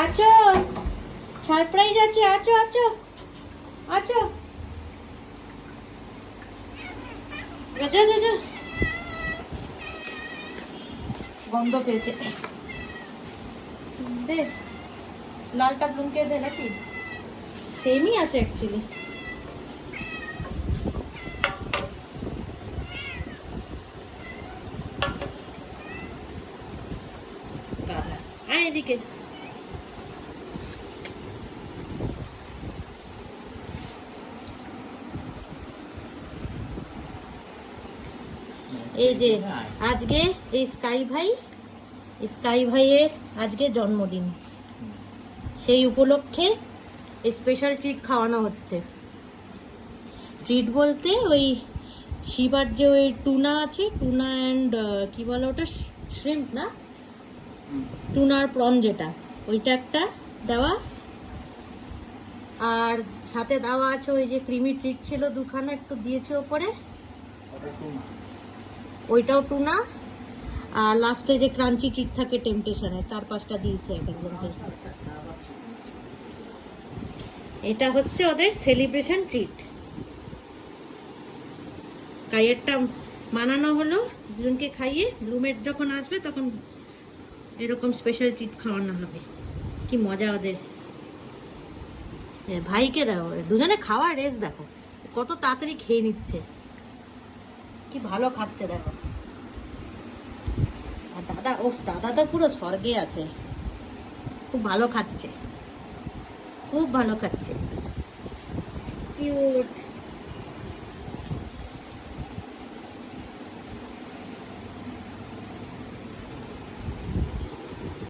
আছো, সারপ্রাইজ আছে, আছো আছো আছো। যা যা যা, গন্ধ পেয়েছে। দে লালটা ব্লুমকে দে, নাকি সেমই আছে অ্যাকচুয়ালি। গাধা, আয় এদিকে। এই যে আজকে এই স্কাই ভাইয়ের আজকে জন্মদিন, সেই উপলক্ষে স্পেশাল ট্রিট খাওয়ানো হচ্ছে। ট্রিট বলতে ওই শিবার যে ওই টুনা আছে, টুনা অ্যান্ড কি বলে ওটা, শ্রিম্প না, টুনার প্রন যেটা, ওইটা একটা দেওয়া। আর সাথে দেওয়া আছে ওই যে ক্রিমি ট্রিট ছিল দুখানা, একটু দিয়েছে ওপরে, ওইটাও টুনা। আর লাস্টে যে ক্রাঞ্চি ট্রিট থাকে টেম্পটেশনে, 4-5টা দিয়েছে এক একজনকে। এটা হচ্ছে ওদের সেলিব্রেশন ট্রিট। কাইয়েরটা মানানো হলো, দুজনকে খাইয়ে ব্লুমেট যখন আসবে তখন এরকম স্পেশাল ট্রিট খাওয়ানো হবে। কি মজা ওদের। ভাইকে দেখো, দুজনে খাওয়ার রেস দেখো, কত তাড়াতাড়ি খেয়ে নিচ্ছে, কি ভালো খাচ্ছে দেখো। আর দাদা, ওফ, দাদা তো পুরো স্বর্গে আছে, খুব ভালো খাচ্ছে, খুব ভালো খাচ্ছে, কিউট।